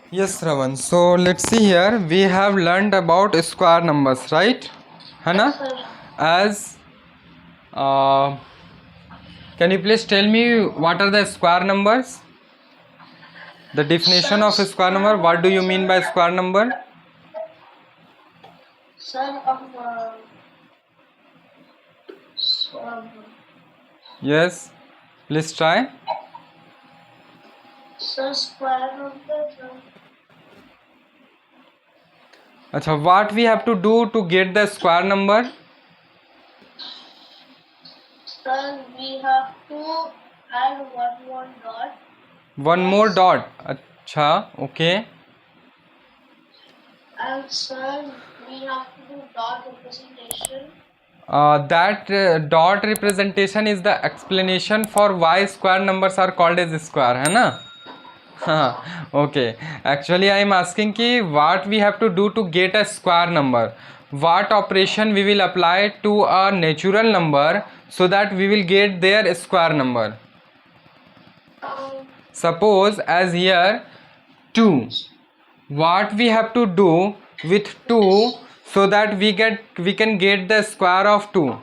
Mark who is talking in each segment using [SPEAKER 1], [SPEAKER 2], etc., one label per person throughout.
[SPEAKER 1] Yes, Ravan. So let's see here. We have learned about square numbers, right? Hana? As can you please tell me what are the square numbers? The definition of a square number. What do you mean by square number?
[SPEAKER 2] Sum of
[SPEAKER 1] Yes. Please try.
[SPEAKER 2] square number.
[SPEAKER 1] Acha, what we have to do to get the square number?
[SPEAKER 2] Sir, we have to add one more dot.
[SPEAKER 1] One more dot. Acha, okay.
[SPEAKER 2] And sir, we have to do dot representation.
[SPEAKER 1] That dot representation is the explanation for why square numbers are called as square, है ना? हाँ, okay. Actually, I am asking कि what we have to do to get a square number. What operation we will apply to a natural number so that we will get their square number. Suppose as here 2. What we have to do with 2 so that we can get the square of 2.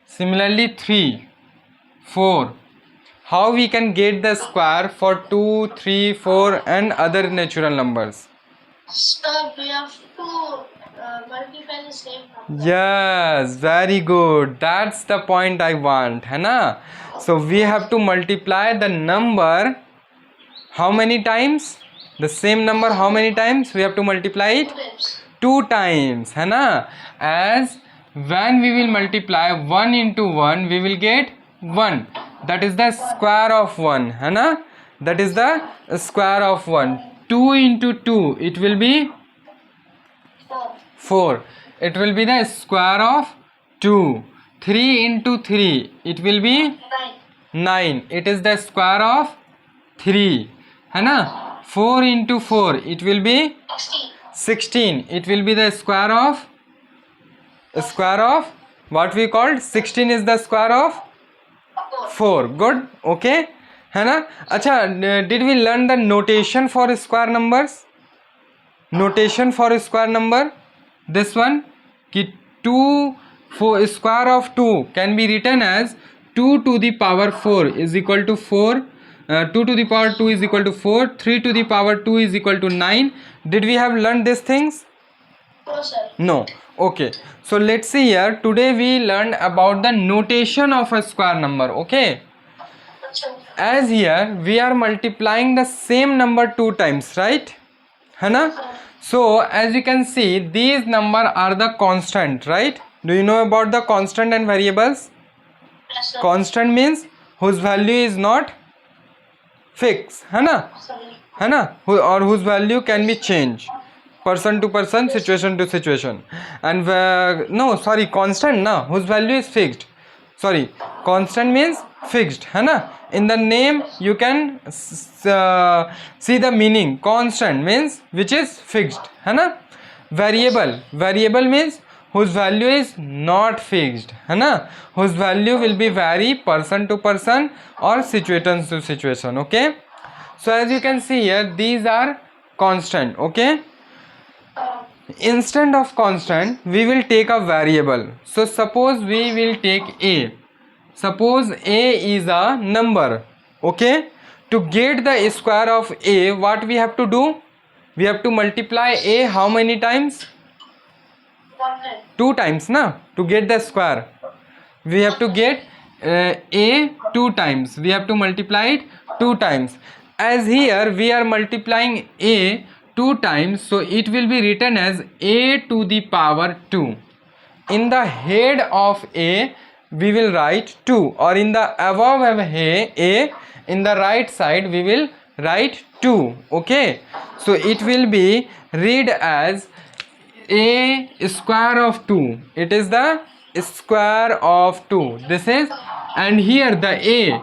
[SPEAKER 1] Similarly 3, 4. How we can get the square for 2, 3, 4 and other natural numbers?
[SPEAKER 2] Sir, we have to multiply the same number.
[SPEAKER 1] Yes, very good. That's the point I want, है ना? So we have to multiply the number how many times? The same number how many times? We have to multiply it 2 times, है ना? As when we will multiply 1 into 1, we will get 1. That is the square of 1, है ना? That is the square of 1. 2 into 2, it will be 4. It will be the square of 2. 3 into 3, it will be 9. It is the square of 3, है ना? 4 into 4, it will be 16. It will be the square of what we called 16 is the square of 4. Good, okay, है ना? अच्छा, did we learn the notation for square numbers? Notation for square number, this one कि 2 for square of 2 can be written as 2 to the power 4 is equal to 4. 2 to the power 2 is equal to 4. 3 to the power 2 is equal to 9. Did we have learned these things?
[SPEAKER 2] No, sir.
[SPEAKER 1] No. Okay, so let's see here. Today we learned about the notation of a square number. Okay, as here we are multiplying the same number 2 times, right? है ना? So as you can see, these number are the constant, right? Do you know about the constant and variables?
[SPEAKER 2] Yes, sir.
[SPEAKER 1] Constant means whose value is not fixed, है ना? है ना? Or whose value can be changed person to person, situation to situation. And no, sorry, constant na, whose value is fixed. Sorry, constant means fixed, है ना? In the name you can see the meaning. Constant means which is fixed, है ना? Variable means whose value is not fixed, है ना? Whose value will be vary person to person or situation to situation. Okay, so as you can see here, these are constant. Okay, instead of constant we will take a variable. So suppose we will take a. Suppose a is a number. Okay, to get the square of a, what we have to do? We have to multiply a how many times? 2 times na, to get the square. We have to get a 2 times. We have to multiply it 2 times. As here we are multiplying a 2 times, so it will be written as a to the power 2. In the head of a we will write 2, or in the above of a in the right side we will write 2. Okay, so it will be read as a square of 2. It is the square of 2. This is, and here the a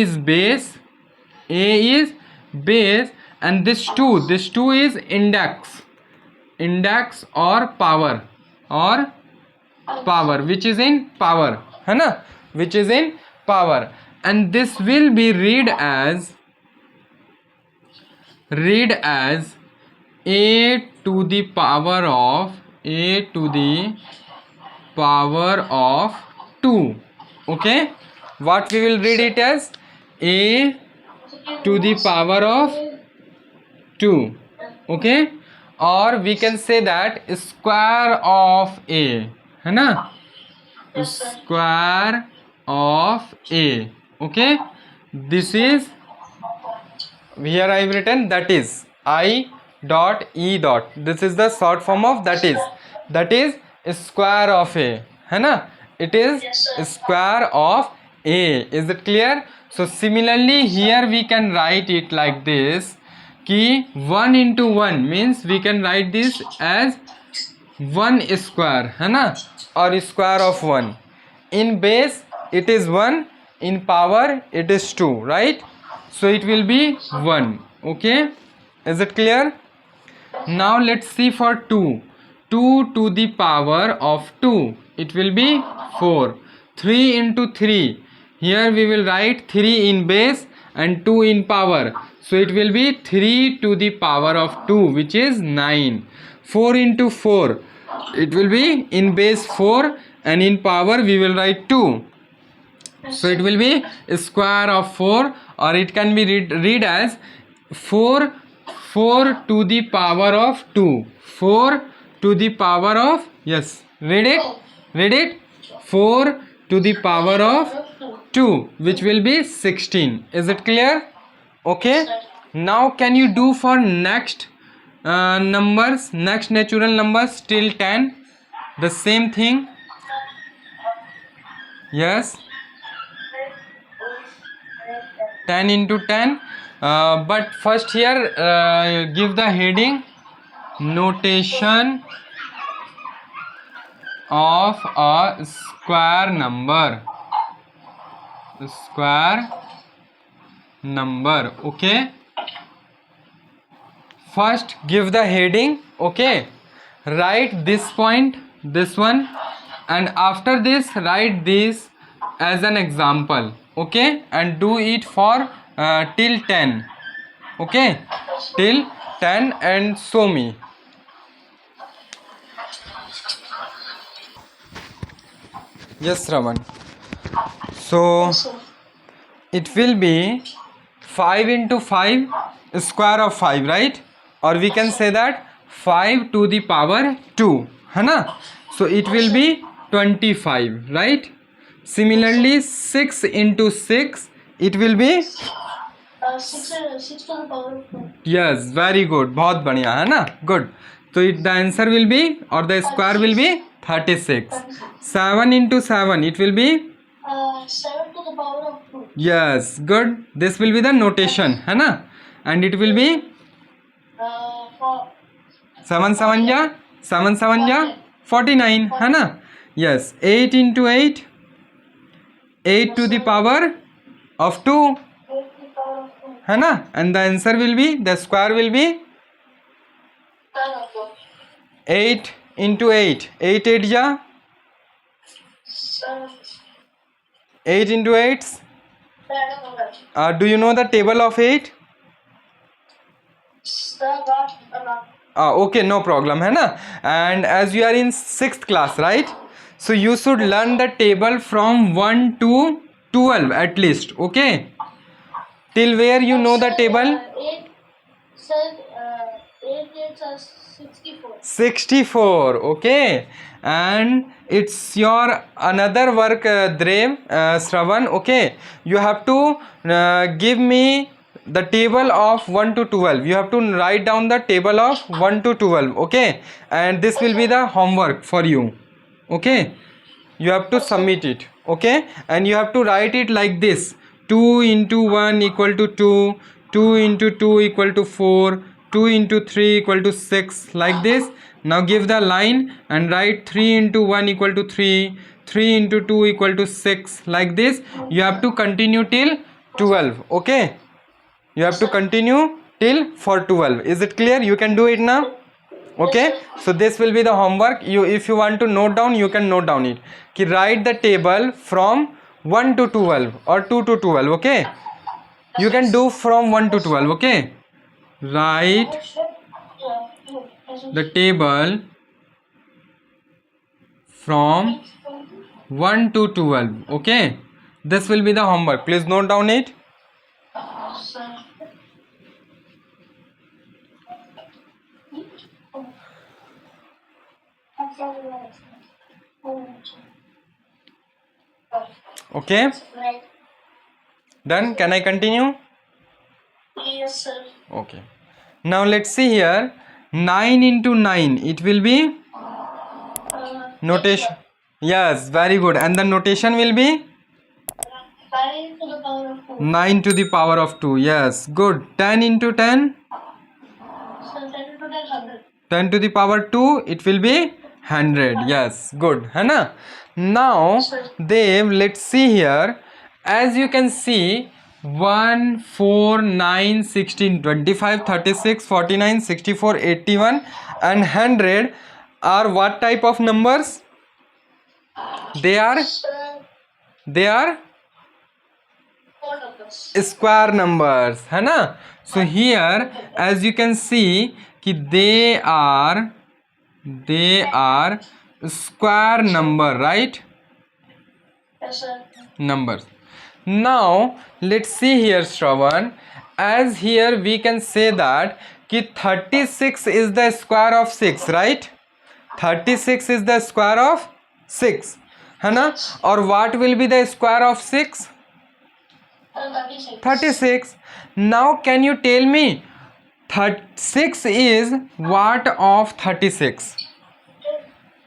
[SPEAKER 1] is base, a is base, and this 2 is index or power, which is in power, है ना? Which is in power, and this will be read as read as a to the power of 2. Okay, what we will read it as? A to the power of 2. Okay, or we can say that square of a, है ना,
[SPEAKER 2] Yes, sir.
[SPEAKER 1] square of a. Okay, this is, here I have written that is I dot e dot, this is the short form of that is square of a, है ना, it is
[SPEAKER 2] Yes, sir.
[SPEAKER 1] square of a. Is it clear? So similarly here we can write it like this कि 1 into 1 means we can write this as 1 square, है ना, or square of 1. In base it is 1, in power it is 2, right? So it will be 1. Okay, is it clear? Now let's see for 2. 2 to the power of 2, it will be 4. 3 into 3, here we will write 3 in base and 2 in power, so it will be 3 to the power of 2, which is 9. 4 into 4, it will be in base 4 and in power we will write 2, so it will be square of 4, or it can be read as 4 to the power of 2. 4 to the power of, yes, read it, 4 to the power of 2, which will be 16. Is it clear? Okay, now can you do for next numbers, next natural numbers till 10, the same thing? Yes, 10 into 10, but first here give the heading notation of a square number. Okay, first give the heading. Okay, write this point, this one, and after this write this as an example. Okay, and do it for till 10. Okay, till 10 and show me. Yes, Raman. So
[SPEAKER 2] Yes, sir.
[SPEAKER 1] it will be 5 into 5, square of 5, right? Or we can say that 5 to the power 2, है ना? So it will be 25, right? Similarly 6 into 6, it will be,
[SPEAKER 2] 6 to the power of 2.
[SPEAKER 1] yes, very good, बहुत बढ़िया, है ना? Good. So it, the answer will be, or the square will be 36. 7 into 7, it will be,
[SPEAKER 2] 7 to the power of 2.
[SPEAKER 1] yes, good. This will be the notation, है ना? And it will be 7 7 ja 49, है ना? Yes, 8 into 8, 8 to the power of 2,
[SPEAKER 2] 8 to the power of 2.
[SPEAKER 1] है ना? And the answer will be, the square will be
[SPEAKER 2] 10 of 2.
[SPEAKER 1] 8 into 8, 8 8 ja
[SPEAKER 2] 7.
[SPEAKER 1] 8 into 8.
[SPEAKER 2] 10 of 1.
[SPEAKER 1] Do you know the table of 8? Okay, no problem, है ना? And as you are in 6th class, right? So you should learn the table from 1 to 12 at least. Okay, till where you know the table?
[SPEAKER 2] 8 said 8 8 are 64.
[SPEAKER 1] 64. Okay, and it's your another work, Drev, Shravan. Okay, you have to give me the table of 1 to 12. You have to write down the table of 1 to 12. Okay, and this will be the homework for you. Okay, you have to submit it. Okay, and you have to write it like this: 2 into 1 equal to 2, 2 into 2 equal to 4, 2 into 3 equal to 6, like this. Now give the line and write 3 into 1 equal to 3, 3 into 2 equal to 6, like this. You have to continue till 12. Okay, you have to continue till for 12. Is it clear? You can do it now. Okay, so this will be the homework. You, if you want to note down, you can note down it. Ki write the table from 1 to 12 or 2 to 12. Okay, you can do from 1 to 12. Okay, write the table from 1 to 12. Okay, this will be the homework. Please note down it.
[SPEAKER 2] Sir.
[SPEAKER 1] Okay,
[SPEAKER 2] Right.
[SPEAKER 1] done. Can I continue?
[SPEAKER 2] Yes, sir.
[SPEAKER 1] Okay, now let's see here. 9 into 9, it will be notation. Yes, very good. And the notation will be
[SPEAKER 2] 5 to the power of 4.
[SPEAKER 1] 9 to the power of 2. Yes, good. 10 into 10,
[SPEAKER 2] So 10 to 10, 100.
[SPEAKER 1] 10 to the power 2, it will be 100. Yes, good. है ना? Now, Dev, let's see here. As you can see, 1, 4, 9, 16, 25, 36, 49, 64, 81 and 100 are what type of numbers? They are
[SPEAKER 2] Sir,
[SPEAKER 1] they are
[SPEAKER 2] 4 numbers.
[SPEAKER 1] square numbers, है ना? So here, as you can see, कि they are square number, right?
[SPEAKER 2] Yes, sir.
[SPEAKER 1] Numbers. Now let's see here, Shravan. As here we can say that कि 36 is the square of 6, right? 36 is the square of 6, है ना? और what will be the square of 6?
[SPEAKER 2] 36.
[SPEAKER 1] 36. Now can you tell me 6 is what of 36?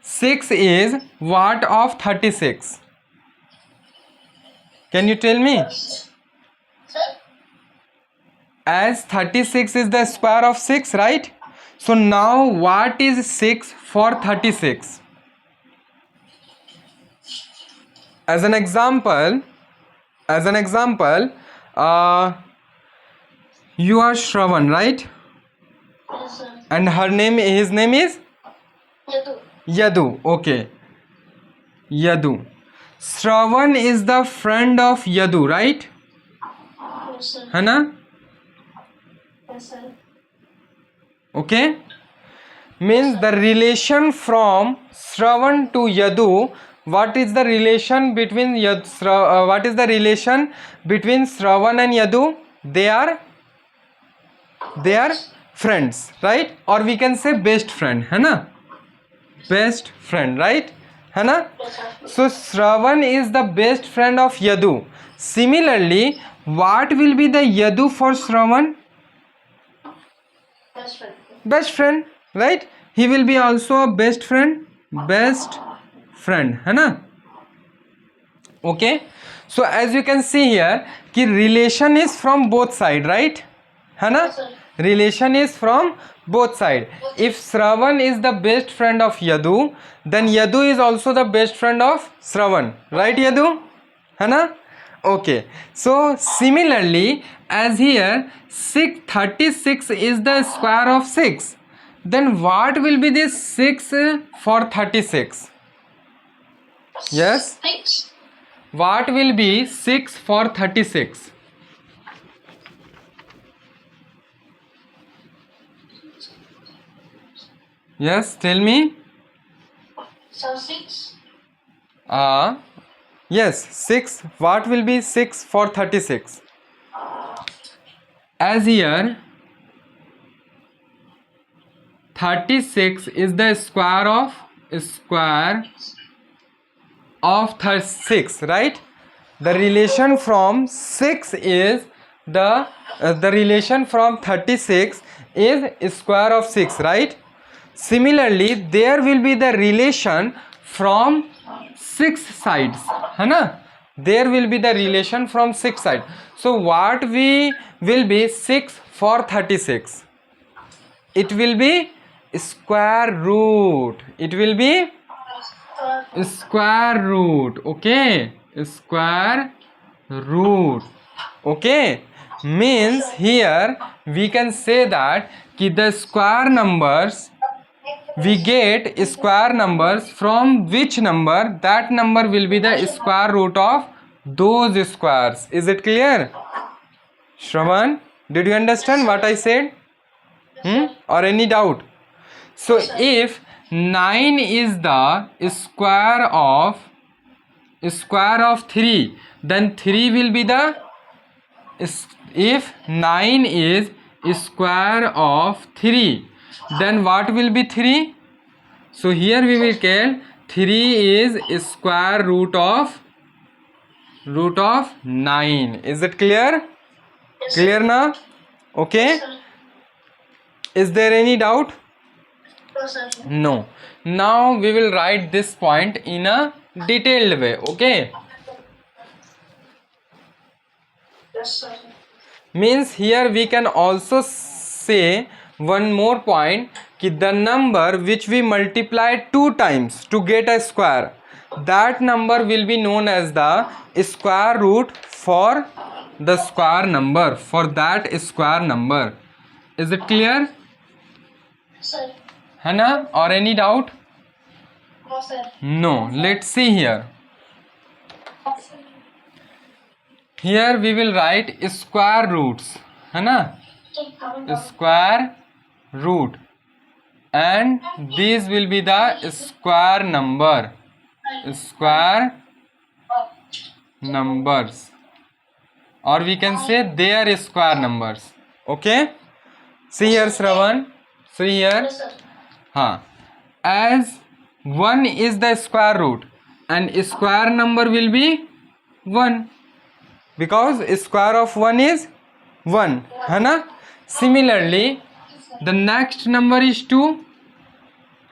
[SPEAKER 1] 6 is what of 36? Can you tell me?
[SPEAKER 2] Sir,
[SPEAKER 1] As 36 is the square of 6, right? So now what is 6 for 36? As an example, you are Shravan, right?
[SPEAKER 2] yes, sir.
[SPEAKER 1] And his name is
[SPEAKER 2] Yadu.
[SPEAKER 1] Yadu. Okay, Yadu. Shravan is the friend of Yadu, right?
[SPEAKER 2] Yes, sir.
[SPEAKER 1] है ना?
[SPEAKER 2] Yes, sir.
[SPEAKER 1] Okay, means the relation from Shravan to Yadu. What is the relation between what is the relation between Shravan and Yadu? They are friends, right? Or we can say best friend, है ना? Best friend, right? है ना?
[SPEAKER 2] Yes, sir.
[SPEAKER 1] So Shravan is the best friend of Yadu. Similarly, what will be the Yadu for Shravan?
[SPEAKER 2] Best friend.
[SPEAKER 1] Best friend, right? He will be also a best friend, है ना? Okay, so as you can see here कि relation is from both side, right? है ना?
[SPEAKER 2] Yes, sir.
[SPEAKER 1] Relation is from both side. If Shravan is the best friend of Yadu, then Yadu is also the best friend of Shravan, right Yadu? है ना? Okay, so similarly, as here 36 is the square of 6, then what will be this 6 for 36? Yes,
[SPEAKER 2] 6.
[SPEAKER 1] what will be 6 for 36? Yes, tell me.
[SPEAKER 2] So 6.
[SPEAKER 1] Yes, 6. What will be 6 for 36? As here 36 is the square of 36, right? The relation from 6 is the relation from 36 is square of 6, right? Similarly, there will be the relation from 6 sides, है ना? There will be the relation from 6 sides. So what will be 6 for 36? It will be square root. It will be square root. Okay, square root. Okay, means here we can say that कि the square numbers, we get square numbers from which number, that number will be the square root of those squares. Is it clear? Shravan, did you understand what I said? Or any doubt? So if 9 is the square of 3, then 3 will be the if 9 is square of 3, then what will be 3? So here we will tell 3 is square root of 9. Is it clear? Clear now? Okay. Is there any doubt?
[SPEAKER 2] No, sir.
[SPEAKER 1] No. Now we will write this point in a detailed way. Okay.
[SPEAKER 2] Yes, sir.
[SPEAKER 1] Means here we can also say one more point कि the number which we multiply 2 times to get a square, that number will be known as the square root for the square number, for that square number. Is it clear?
[SPEAKER 2] Sir.
[SPEAKER 1] है ना? Or any doubt?
[SPEAKER 2] No, sir.
[SPEAKER 1] No. Let's see here. Here we will write square roots, है ना? Square root, and these will be the square number, square numbers, or we can say their square numbers. Okay. See here, Shravan. See here.
[SPEAKER 2] Yes, sir.
[SPEAKER 1] हाँ, as 1 is the square root and square number will be 1, because square of 1 is 1, है ना? Similarly, the next number is 2,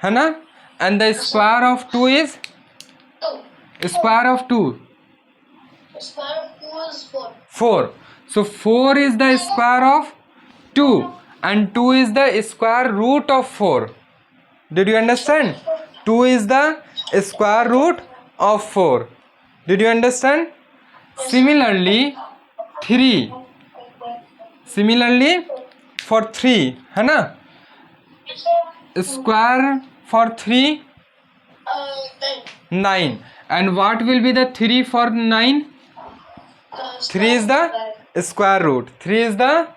[SPEAKER 1] है ना? And the square of 2 is square of 2,
[SPEAKER 2] Square of 2 is 4.
[SPEAKER 1] 4. So 4 is the square of 2 and 2 is the square root of 4. Did you understand? 2 is the square root of 4. Did you understand? Similarly, 3. Similarly, for 3, है ना? Square for 3, 9. And what will be the 3 for 9? 3 is the square root. 3 is the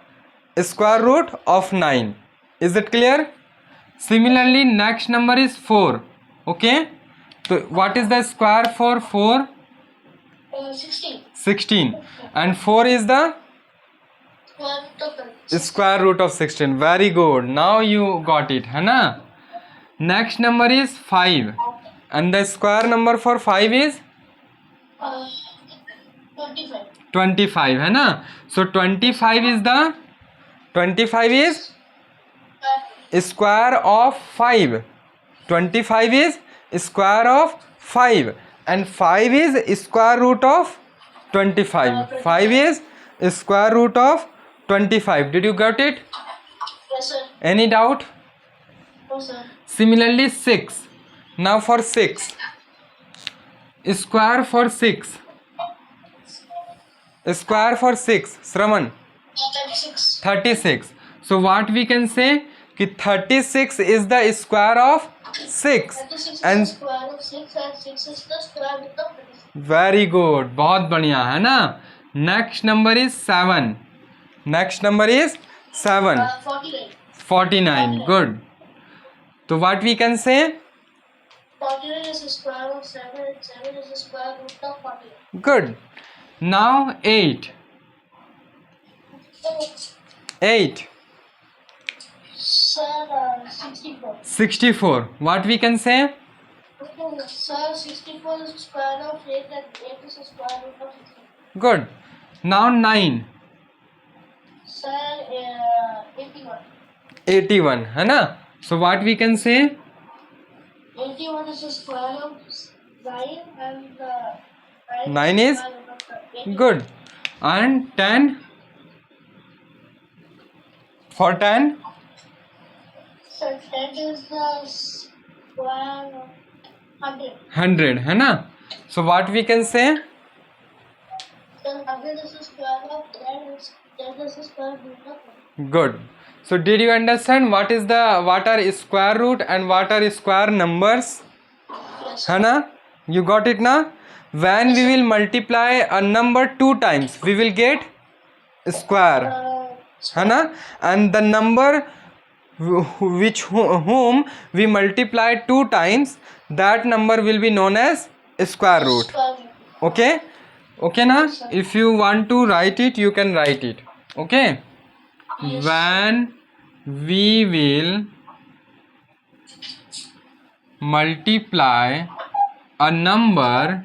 [SPEAKER 1] square root of 9. Is it clear? Similarly, next number is 4. Okay. So what is the square for 4?
[SPEAKER 2] 16.
[SPEAKER 1] 16. And 4 is the square root of 16. Very good. Now you got it, है ना? Next number is 5. And the square number for 5 is
[SPEAKER 2] 25.
[SPEAKER 1] 25, है ना? So 25 is the square of 5. 25 is square of 5 and 5 is square root of 25. 5 is square root of 25. Did you get it?
[SPEAKER 2] Yes, sir.
[SPEAKER 1] Any doubt?
[SPEAKER 2] No, sir.
[SPEAKER 1] Similarly, 6. Now for 6, square for 6, square for 6, Shraman,
[SPEAKER 2] 36.
[SPEAKER 1] 36. So what we can say कि 36 is the square of 6
[SPEAKER 2] 36
[SPEAKER 1] and
[SPEAKER 2] is the square of 6 and 6 is the square root of 36.
[SPEAKER 1] very good, बहुत बढ़िया, है ना? Next number is 7. Next number is 7.
[SPEAKER 2] 49.
[SPEAKER 1] 49. Good. So what we can say?
[SPEAKER 2] 49 is the square of 7 and 7 is the square root of 49.
[SPEAKER 1] Good. Now 8. 8.
[SPEAKER 2] Sir, 64.
[SPEAKER 1] 64. What we can say?
[SPEAKER 2] Sir, 64 is the square of 8 and 8 is the square root of 64.
[SPEAKER 1] Good. Now 9.
[SPEAKER 2] Sir, 81.
[SPEAKER 1] 81. है ना? So what we can say?
[SPEAKER 2] 81 is the square of 9 and
[SPEAKER 1] 9 is
[SPEAKER 2] square root of 81.
[SPEAKER 1] good. And 10? For 10?
[SPEAKER 2] Sir, 10 is the square of 100.
[SPEAKER 1] 100. है ना? So what we can say?
[SPEAKER 2] Sir, 100 is the square of 10 and 10 is the square root of 100.
[SPEAKER 1] Good. So did you understand what are square root and what are square numbers?
[SPEAKER 2] Yes.
[SPEAKER 1] है ना? You got it now? When we will multiply a number 2 times, we will get square. है ना? And the number whom we multiply 2 times, that number will be known as square root.
[SPEAKER 2] Square root.
[SPEAKER 1] Okay, okay na?
[SPEAKER 2] Yes, sir.
[SPEAKER 1] If you want to write it, you can write it. Okay,
[SPEAKER 2] Yes.
[SPEAKER 1] when we will multiply a number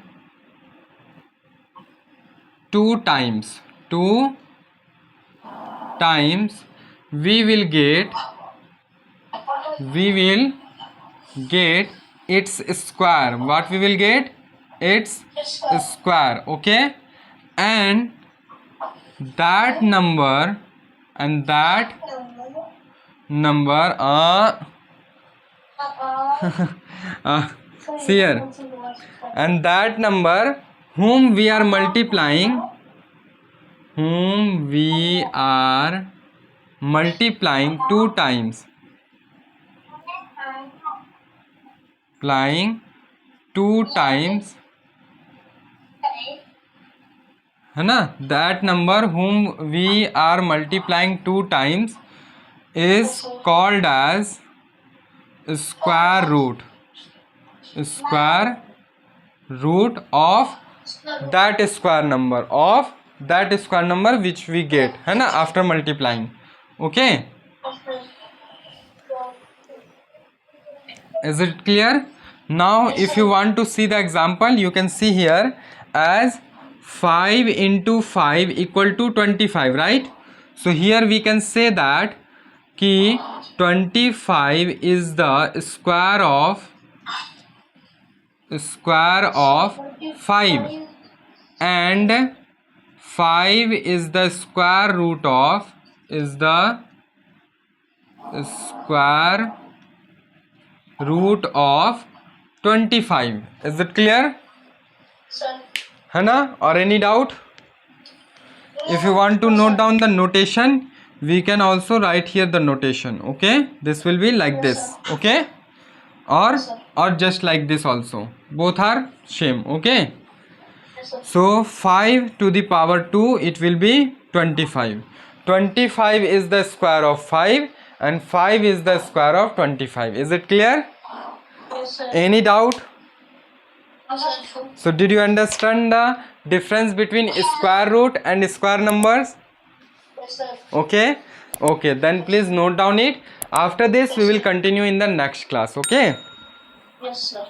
[SPEAKER 1] 2 times, we will get its square. What we will get? Its square. Okay, and that number see here, and that number whom we are multiplying 2 times, applying 2 times, है ना? That number whom we are multiplying 2 times is called as square root of that square number which we get, है ना, after multiplying. Okay, is it clear? Now if you want to see the example, you can see here as 5 into 5 equal to 25, right? So here we can say that ki 25 is the square of 5, and 5 is the square root of 25. Is it clear?
[SPEAKER 2] Sir.
[SPEAKER 1] है ना? Or any doubt? If you want to note down the notation, we can also write here the notation. Okay, this will be like this. Okay, or just like this also. Both are same. Okay,
[SPEAKER 2] Yes, sir.
[SPEAKER 1] so 5 to the power 2, it will be 25. 25 is the square of 5, and 5 is the square of 25. Is it clear?
[SPEAKER 2] Yes, sir.
[SPEAKER 1] Any doubt?
[SPEAKER 2] Yes, sir.
[SPEAKER 1] So did you understand the difference between square root and square numbers?
[SPEAKER 2] Yes, sir.
[SPEAKER 1] Okay, then please note down it. After this we will continue in the next class. Okay.
[SPEAKER 2] Yes, sir.